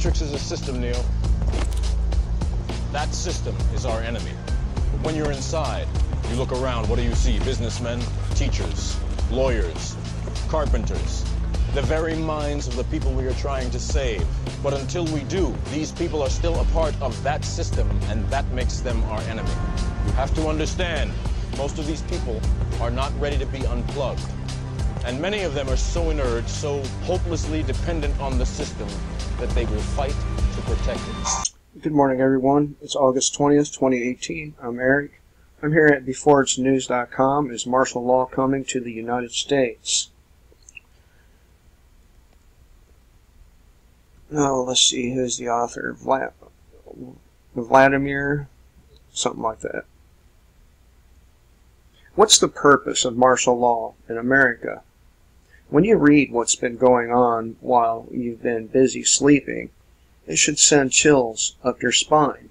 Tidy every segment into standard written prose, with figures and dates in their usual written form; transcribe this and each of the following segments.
Matrix is a system, Neo. That system is our enemy. But when you're inside, you look around, what do you see? Businessmen, teachers, lawyers, carpenters. The very minds of the people we are trying to save. But until we do, these people are still a part of that system, and that makes them our enemy. You have to understand, most of these people are not ready to be unplugged. And many of them are so inert, so hopelessly dependent on the system, that they will fight to protect it. Good morning, everyone. It's August 20th, 2018. I'm Eric. I'm here at beforeitsnews.com. Is martial law coming to the United States? Oh, let's see, who's the author? Vladimir, something like that. What's the purpose of martial law in America? When you read what's been going on while you've been busy sleeping, it should send chills up your spine.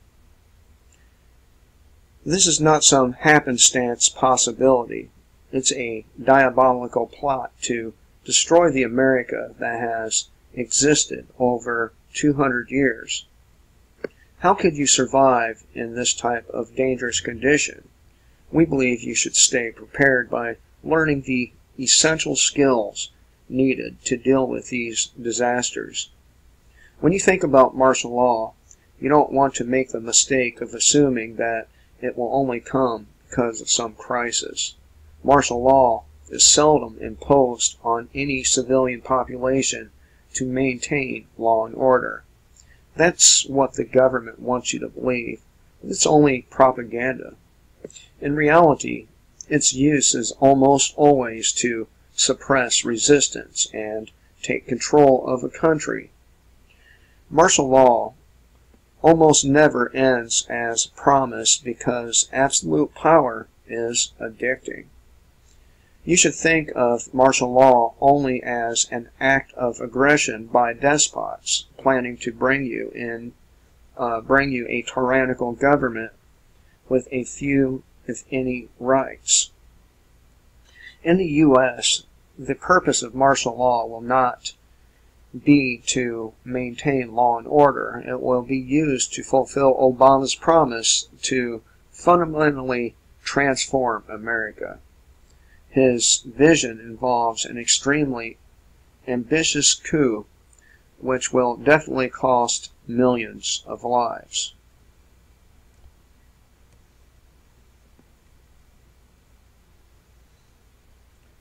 This is not some happenstance possibility. It's a diabolical plot to destroy the America that has existed over 200 years. How could you survive in this type of dangerous condition? We believe you should stay prepared by learning the essential skills needed to deal with these disasters. When you think about martial law, you don't want to make the mistake of assuming that it will only come because of some crisis. Martial law is seldom imposed on any civilian population to maintain law and order. That's what the government wants you to believe. It's only propaganda. In reality, its use is almost always to suppress resistance and take control of a country. Martial law almost never ends as promised because absolute power is addicting. You should think of martial law only as an act of aggression by despots planning to bring you a tyrannical government with a few, if any, rights. In the U.S., the purpose of martial law will not be to maintain law and order. It will be used to fulfill Obama's promise to fundamentally transform America. His vision involves an extremely ambitious coup which will definitely cost millions of lives.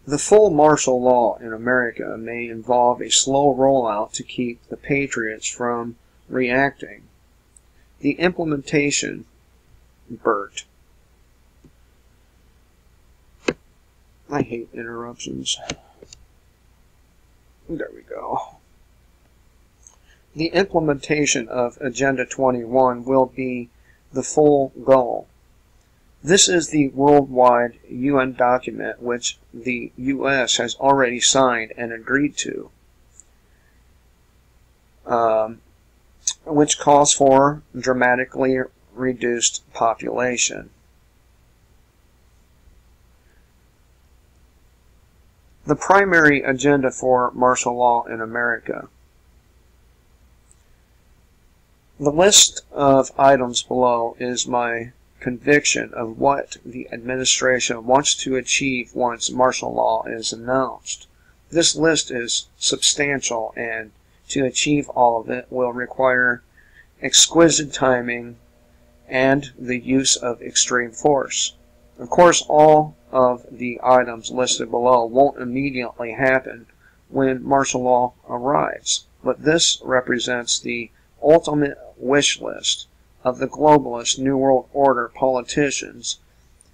The full martial law in America may involve a slow rollout to keep the patriots from reacting. The implementation, Bert. I hate interruptions. There we go. The implementation of Agenda 21 will be the full goal. This is the worldwide UN document which the U.S. has already signed and agreed to, which calls for dramatically reduced population. The primary agenda for martial law in America. The list of items below is my conviction of what the administration wants to achieve once martial law is announced. This list is substantial, and to achieve all of it will require exquisite timing and the use of extreme force. Of course, all of the items listed below won't immediately happen when martial law arrives, but this represents the ultimate wish list of the globalist New World Order politicians,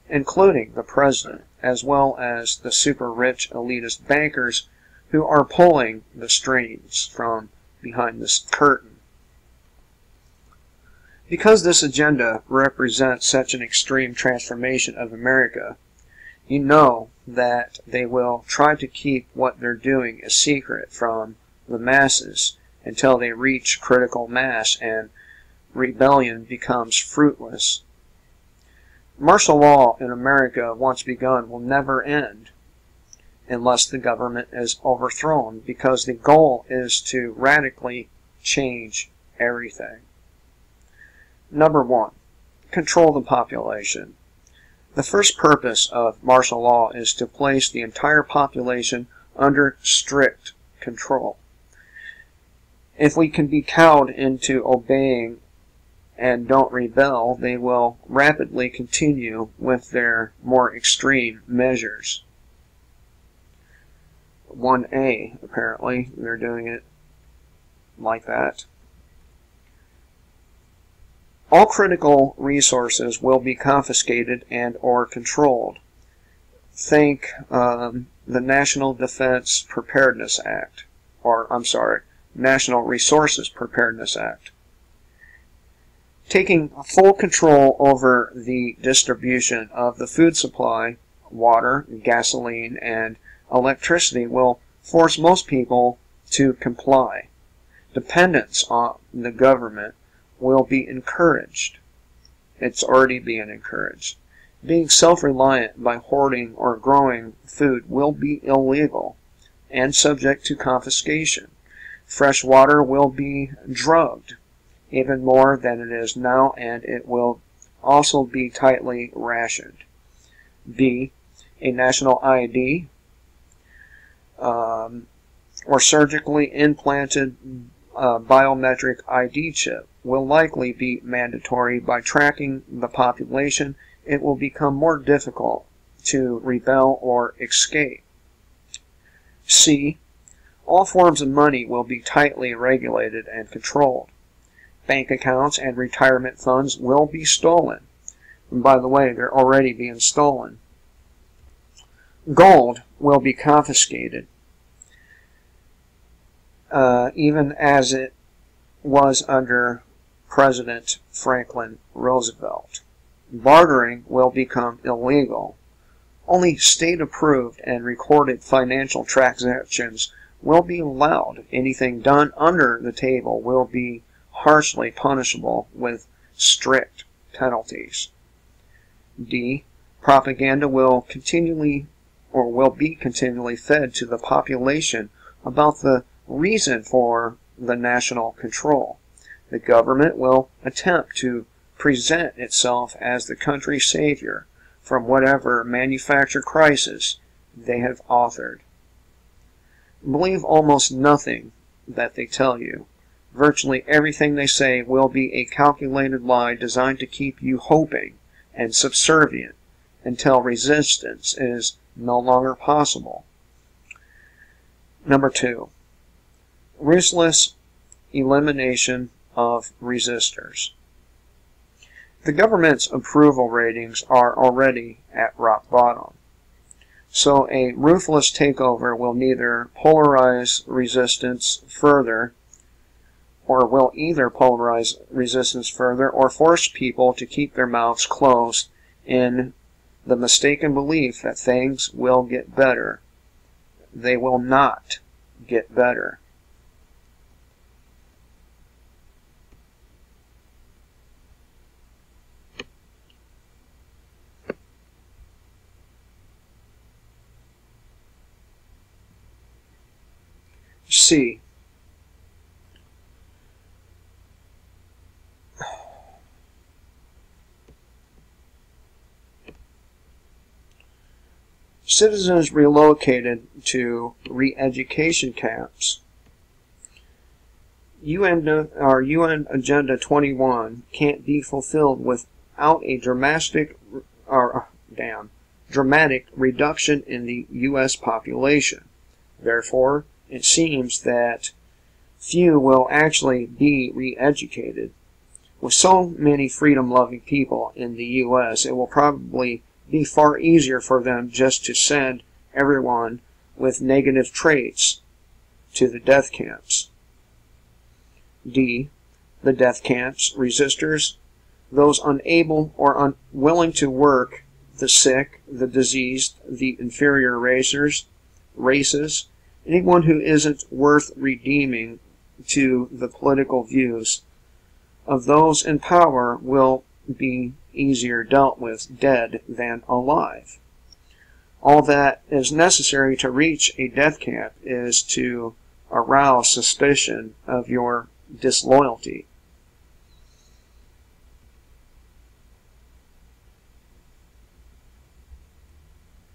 including the president, as well as the super-rich elitist bankers who are pulling the strings from behind this curtain. Because this agenda represents such an extreme transformation of America, you know that they will try to keep what they're doing a secret from the masses until they reach critical mass and rebellion becomes fruitless. Martial law in America, once begun, will never end unless the government is overthrown, because the goal is to radically change everything. Number 1. Control the population. The first purpose of martial law is to place the entire population under strict control. If we can be cowed into obeying and don't rebel, they will rapidly continue with their more extreme measures. 1A, apparently, they're doing it like that. All critical resources will be confiscated and or controlled. Think the National Defense Preparedness Act, National Resources Preparedness Act. Taking full control over the distribution of the food supply, water, gasoline, and electricity will force most people to comply. Dependence on the government will be encouraged. It's already being encouraged. Being self-reliant by hoarding or growing food will be illegal and subject to confiscation. Fresh water will be drugged even more than it is now, and it will also be tightly rationed. B. A national ID or surgically implanted biometric ID chip will likely be mandatory. By tracking the population, it will become more difficult to rebel or escape. C. All forms of money will be tightly regulated and controlled. Bank accounts and retirement funds will be stolen. And by the way, they're already being stolen. Gold will be confiscated, even as it was under President Franklin Roosevelt. Bartering will become illegal. Only state-approved and recorded financial transactions will be allowed. Anything done under the table will be harshly punishable with strict penalties. D. Propaganda will be continually fed to the population about the reason for the national control. The government will attempt to present itself as the country's savior from whatever manufactured crisis they have authored. Believe almost nothing that they tell you. Virtually everything they say will be a calculated lie designed to keep you hoping and subservient until resistance is no longer possible. Number 2. Ruthless elimination of resistors. The government's approval ratings are already at rock bottom. So a ruthless takeover will neither polarize resistance further or force people to keep their mouths closed in the mistaken belief that things will get better. They will not get better. C. Citizens relocated to re-education camps. UN Agenda 21 can't be fulfilled without a dramatic reduction in the U.S. population. Therefore, it seems that few will actually be re-educated. With so many freedom-loving people in the U.S., it will probably be far easier for them just to send everyone with negative traits to the death camps. D. The death camps, resistors, those unable or unwilling to work, the sick, the diseased, the inferior races, anyone who isn't worth redeeming to the political views of those in power will be easier dealt with dead than alive. All that is necessary to reach a death camp is to arouse suspicion of your disloyalty.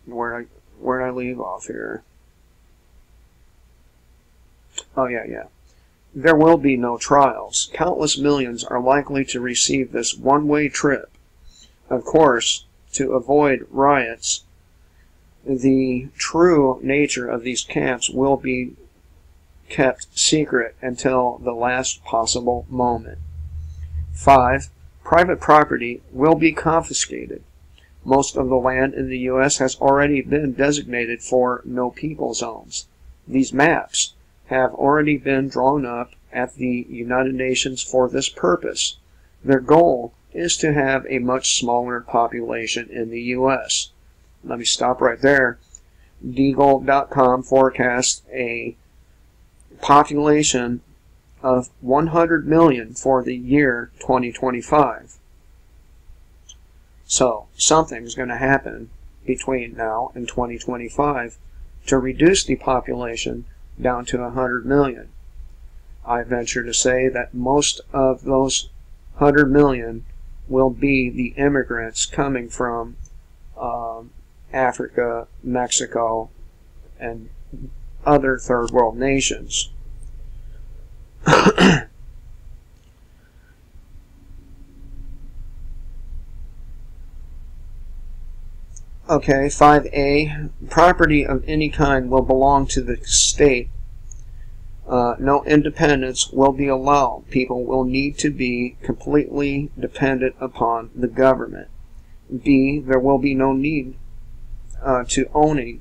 Where'd I leave off here? Oh, yeah. There will be no trials. Countless millions are likely to receive this one-way trip. Of course, to avoid riots, the true nature of these camps will be kept secret until the last possible moment. 5. Private property will be confiscated. Most of the land in the U.S. has already been designated for no-people zones. These maps have already been drawn up at the United Nations for this purpose. Their goal is to have a much smaller population in the U.S. Let me stop right there. Deagle.com forecasts a population of 100 million for the year 2025. So, something's going to happen between now and 2025 to reduce the population down to 100 million. I venture to say that most of those 100 million will be the immigrants coming from Africa, Mexico, and other third world nations. Okay, 5A, property of any kind will belong to the state. No independence will be allowed. People will need to be completely dependent upon the government. B, there will be no need to own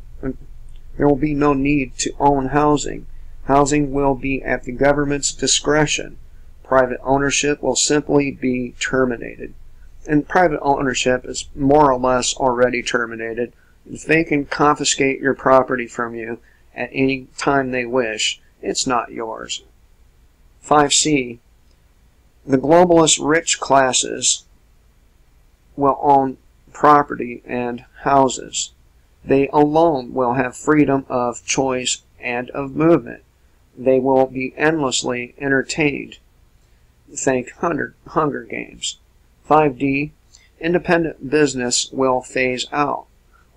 housing. Housing will be at the government's discretion. Private ownership will simply be terminated. And private ownership is more or less already terminated. If they can confiscate your property from you at any time they wish, it's not yours. 5C, the globalist rich classes will own property and houses. They alone will have freedom of choice and of movement. They will be endlessly entertained. Think Hunger Games. 5D, independent business will phase out.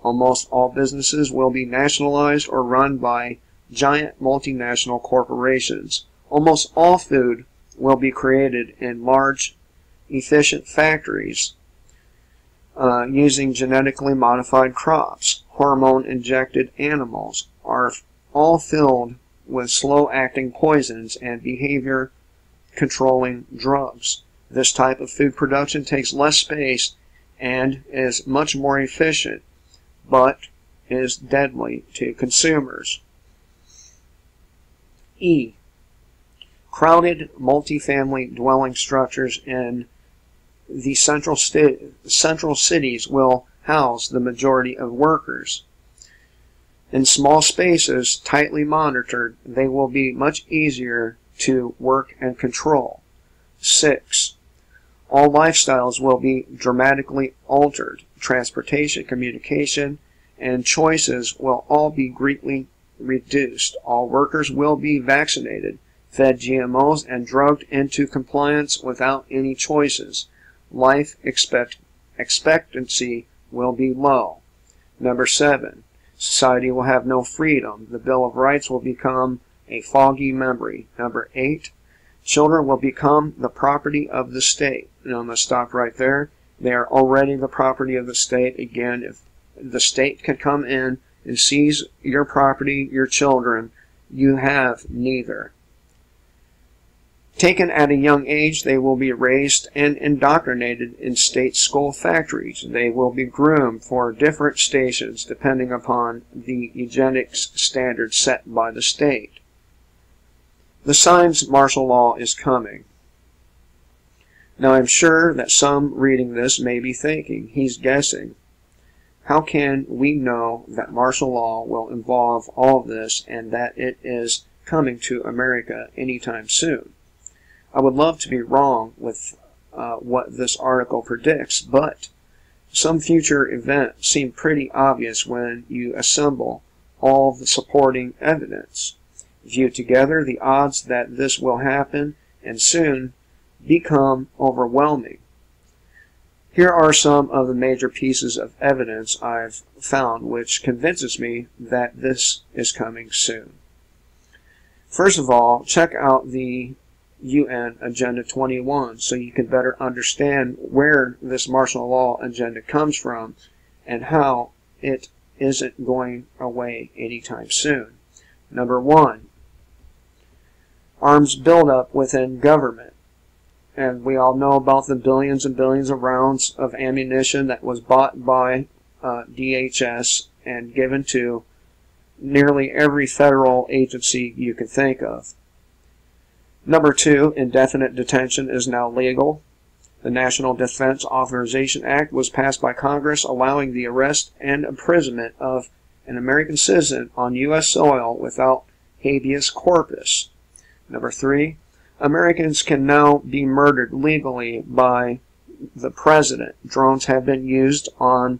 Almost all businesses will be nationalized or run by giant multinational corporations. Almost all food will be created in large, efficient factories using genetically modified crops. Hormone-injected animals are all filled with slow-acting poisons and behavior-controlling drugs. This type of food production takes less space and is much more efficient, but is deadly to consumers. E. Crowded multifamily dwelling structures in the central cities will house the majority of workers. In small spaces, tightly monitored, they will be much easier to work and control. 6. All lifestyles will be dramatically altered. Transportation, communication, and choices will all be greatly reduced. All workers will be vaccinated, fed GMOs, and drugged into compliance without any choices. Life expectancy will be low. Number 7. Society will have no freedom. The Bill of Rights will become a foggy memory. Number 8. Children will become the property of the state. And I'm going to stop right there. They are already the property of the state. Again, if the state can come in and seize your property, your children, you have neither. Taken at a young age, they will be raised and indoctrinated in state school factories. They will be groomed for different stations depending upon the eugenics standards set by the state. The signs martial law is coming. Now I'm sure that some reading this may be thinking, he's guessing. How can we know that martial law will involve all of this and that it is coming to America anytime soon? I would love to be wrong with what this article predicts, but some future event seemed pretty obvious when you assemble all the supporting evidence. Viewed together, the odds that this will happen and soon become overwhelming. Here are some of the major pieces of evidence I've found which convinces me that this is coming soon. First of all, check out the UN Agenda 21 so you can better understand where this martial law agenda comes from and how it isn't going away anytime soon. Number one, arms buildup within government. And we all know about the billions and billions of rounds of ammunition that was bought by DHS and given to nearly every federal agency you can think of. Number two, indefinite detention is now legal. The National Defense Authorization Act was passed by Congress, allowing the arrest and imprisonment of an American citizen on U.S. soil without habeas corpus. Number three, Americans can now be murdered legally by the president. Drones have been used on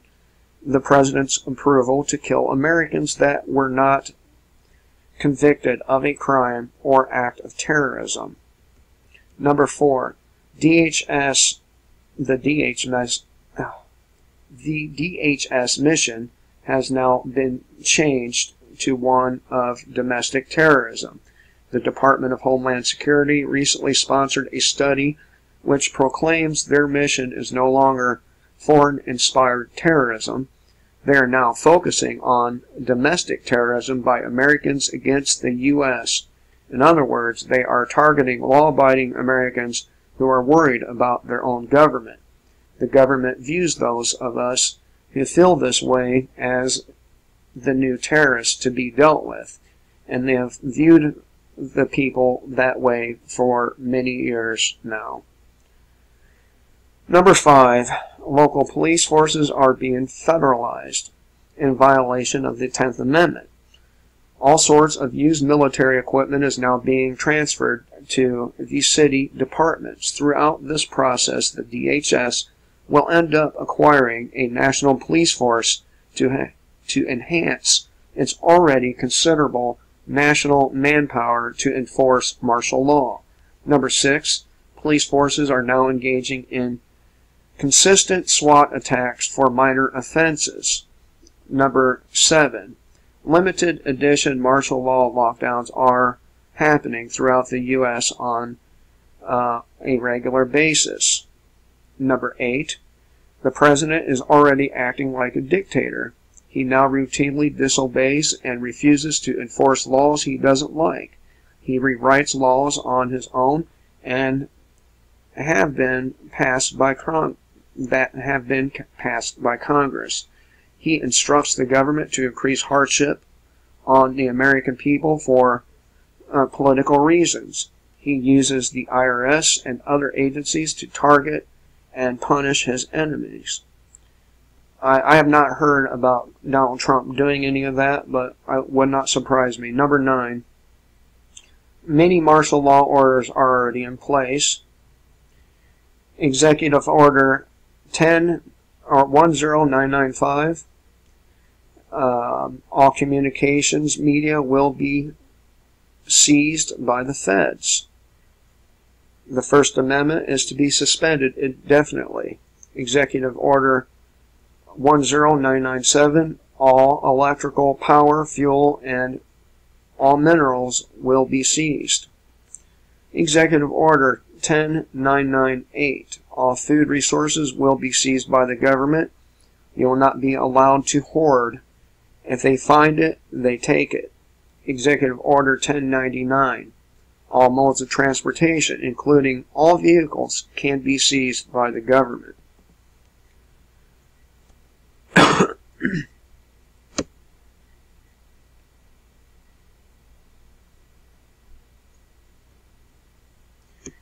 the president's approval to kill Americans that were not convicted of a crime or act of terrorism. Number four, the DHS mission has now been changed to one of domestic terrorism. The Department of Homeland Security recently sponsored a study which proclaims their mission is no longer foreign-inspired terrorism. They are now focusing on domestic terrorism by Americans against the U.S. In other words, they are targeting law-abiding Americans who are worried about their own government. The government views those of us who feel this way as the new terrorists to be dealt with, and they have viewed the people that way for many years now. Number five, local police forces are being federalized in violation of the 10th Amendment. All sorts of used military equipment is now being transferred to the city departments. Throughout this process, the DHS will end up acquiring a national police force to enhance its already considerable national manpower to enforce martial law. Number six, police forces are now engaging in consistent SWAT attacks for minor offenses. Number seven, limited edition martial law lockdowns are happening throughout the U.S. on a regular basis. Number eight, the president is already acting like a dictator. He now routinely disobeys and refuses to enforce laws he doesn't like. He rewrites laws on his own and have been passed by Congress. He instructs the government to increase hardship on the American people for political reasons. He uses the IRS and other agencies to target and punish his enemies. I have not heard about Donald Trump doing any of that, but it would not surprise me. Number nine, many martial law orders are already in place. Executive Order 10995. All communications media will be seized by the feds. The First Amendment is to be suspended indefinitely. Executive Order 10997. All electrical power, fuel, and all minerals will be seized. Executive Order 10998. All food resources will be seized by the government. You will not be allowed to hoard. If they find it, they take it. Executive Order 1099. All modes of transportation, including all vehicles, can be seized by the government.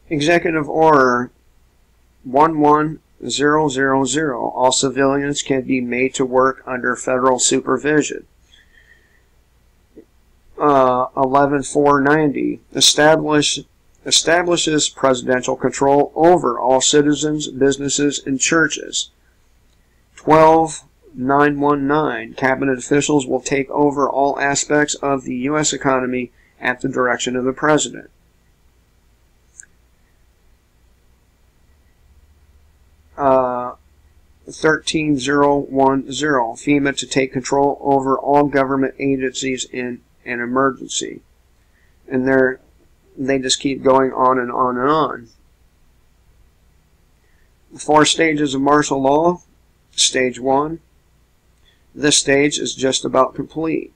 Executive Order 11000. All civilians can be made to work under federal supervision. 11490 establishes presidential control over all citizens, businesses, and churches. 12919 cabinet officials will take over all aspects of the U.S. economy at the direction of the president. 13010, FEMA to take control over all government agencies in an emergency. And they just keep going on and on and on. 4 stages of martial law. Stage 1. This stage is just about complete.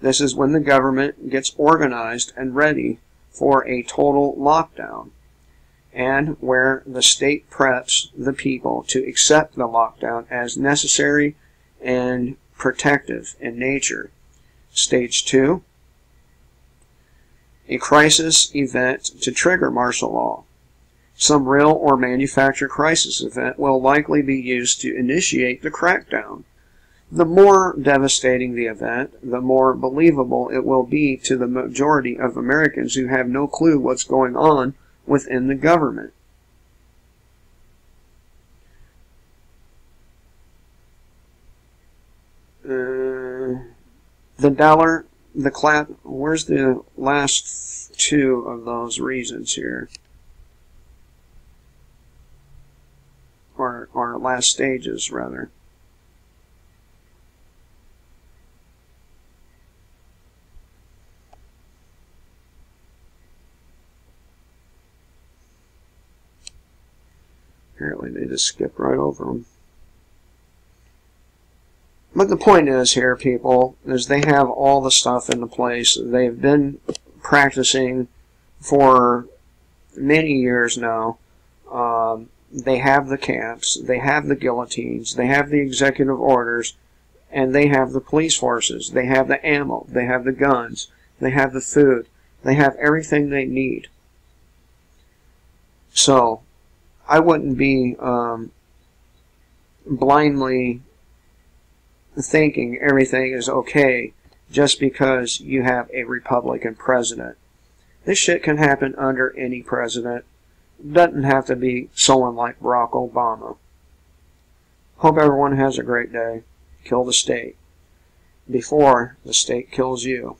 This is when the government gets organized and ready for a total lockdown, and where the state preps the people to accept the lockdown as necessary and protective in nature. Stage 2. A crisis event to trigger martial law. Some real or manufactured crisis event will likely be used to initiate the crackdown. The more devastating the event, the more believable it will be to the majority of Americans who have no clue what's going on within the government. Where's the last 2 of those reasons here? Or last stages, rather. Apparently they just skipped right over them. But the point is here, people, is they have all the stuff into place. They've been practicing for many years now. They have the camps, they have the guillotines, they have the executive orders, and they have the police forces. They have the ammo, they have the guns, they have the food, they have everything they need. So, I wouldn't be blindly thinking everything is okay just because you have a Republican president. This shit can happen under any president. It doesn't have to be someone like Barack Obama. Hope everyone has a great day. Kill the state before the state kills you.